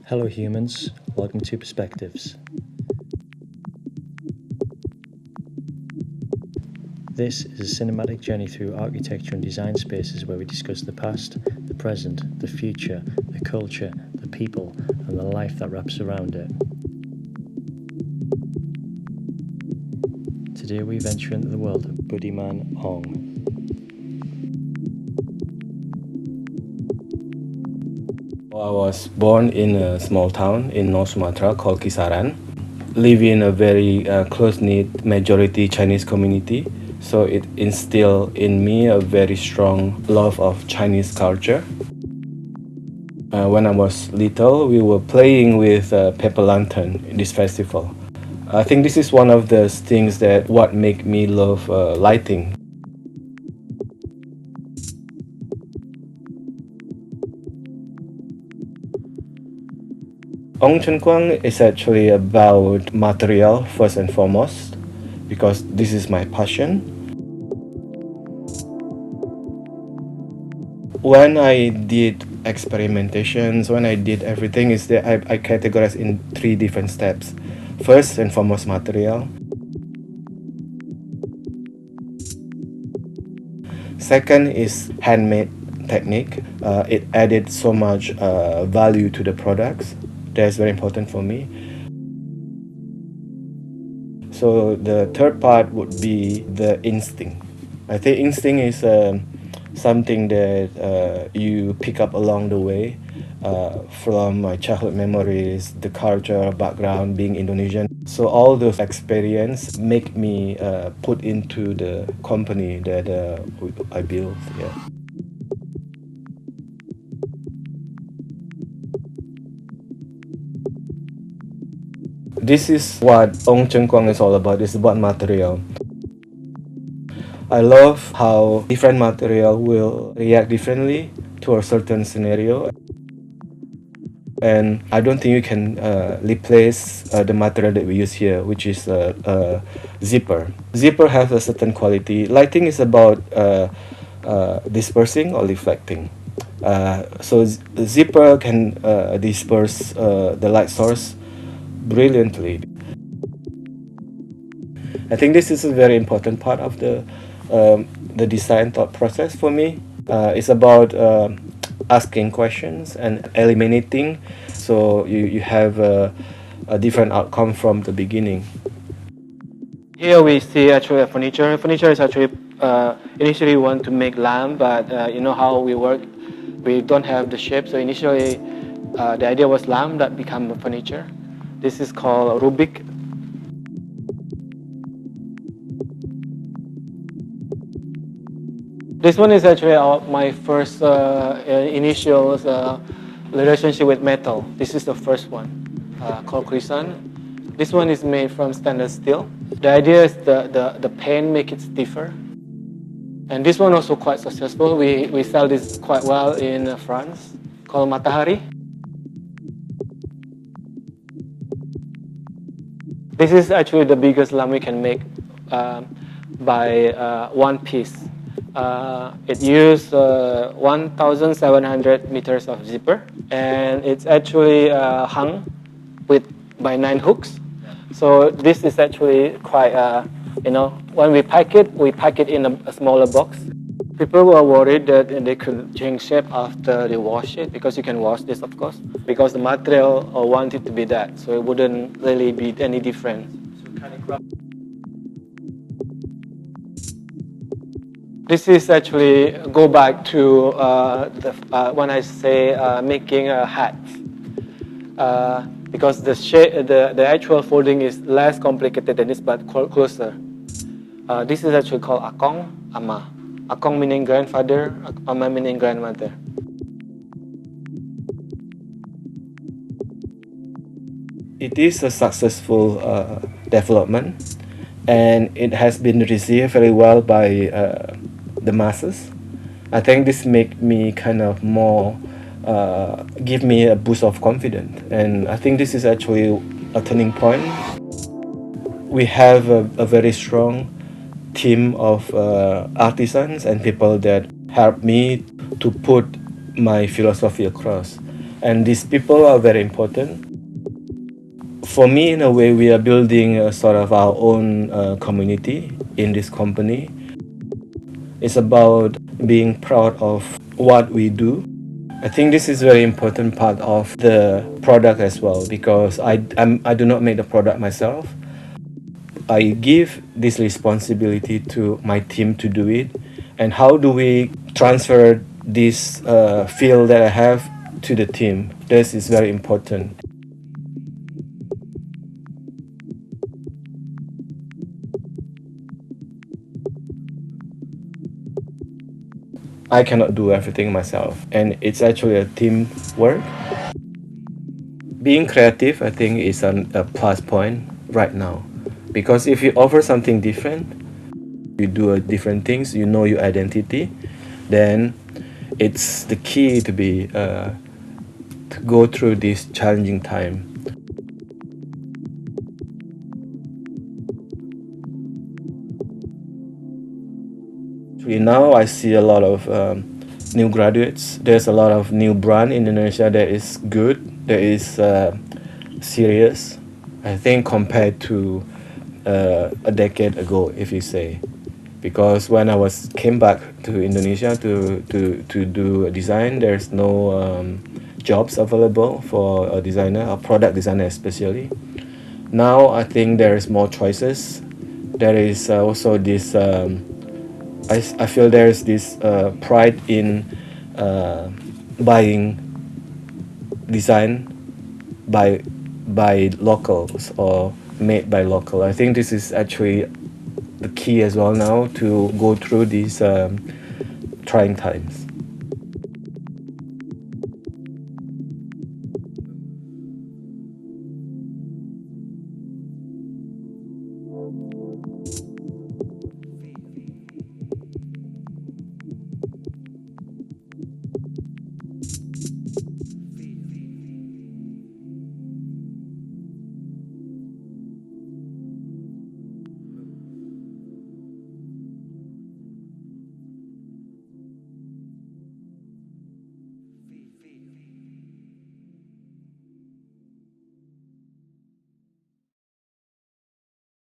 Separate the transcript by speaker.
Speaker 1: Hello humans, welcome to Perspectives. This is a cinematic journey through architecture and design spaces where we discuss the past, the present, the future, the culture, the people, and the life that wraps around it. Today we venture into the world of Budiman Ong.
Speaker 2: I was born in a small town in North Sumatra called Kisaran. Live in a very close-knit majority Chinese community, so it instilled in me a very strong love of Chinese culture. When I was little, we were playing with paper lantern in this festival. I think this is one of the things that what make me love lighting. ONG CEN KUANG'S is actually about material first and foremost, because this is my passion. When I did experimentations, when I did everything, is that I categorize in 3 different steps. First and foremost, material. Second is handmade technique. It added so much value to the products. That's very important for me. So the third part would be the instinct. I think instinct is something that you pick up along the way from my childhood memories, the culture background, being Indonesian. So all those experience make me put into the company that I built. Yeah. This is what ONG CEN KUANG'S is all about. It's about material. I love how different material will react differently to a certain scenario. And I don't think you can replace the material that we use here, which is zipper. Zipper has a certain quality. Lighting is about dispersing or reflecting. So zipper can disperse the light source brilliantly. I think this is a very important part of the design thought process for me. It's about asking questions and eliminating, so you have a different outcome from the beginning.
Speaker 3: Here we see actually a furniture. Furniture is actually initially we want to make lamp, but you know how we work. We don't have the shape, so initially the idea was lamp that become a furniture. This is called Rubik. This one is actually my first initial relationship with metal. This is the first one, called Krisan. This one is made from stainless steel. The idea is the paint make it stiffer. And this one also quite successful. We sell this quite well in France, called Matahari. This is actually the biggest lamp we can make by one piece. It used 1,700 meters of zipper, and it's actually hung by 9 hooks. So this is actually quite, when we pack it in a smaller box. People were worried that they could change shape after they wash it, because you can wash this, of course, because the material wanted to be that, so it wouldn't really be any different. This is actually go back to when I say making a hat, because the actual folding is less complicated than this, but closer. This is actually called Akong, Ama. Akong meaning grandfather, Ama meaning grandmother.
Speaker 2: It is a successful development, and it has been received very well by the masses. I think this make me kind of more, give me a boost of confidence, and I think this is actually a turning point. We have a very strong team of artisans and people that help me to put my philosophy across. and these people are very important. For me, in a way, we are building a sort of our own community in this company. It's about being proud of what we do. I think this is very important part of the product as well, because I do not make the product myself. I give this responsibility to my team to do it. And how do we transfer this feel that I have to the team? This is very important. I cannot do everything myself, and it's actually a team work. Being creative, I think, is a plus point right now, because if you offer something different, you do different things, you know your identity, then it's the key to be to go through this challenging time. Actually, now I see a lot of new graduates. There's a lot of new brand in Indonesia that is good, that is serious. I think compared to a decade ago, if you say, because when I came back to Indonesia to do a design, there's no jobs available for a designer, a product designer especially. Now I think there is more choices. There is also this. I feel there is this pride in buying design by locals or made by local. I think this is actually the key as well now to go through these trying times.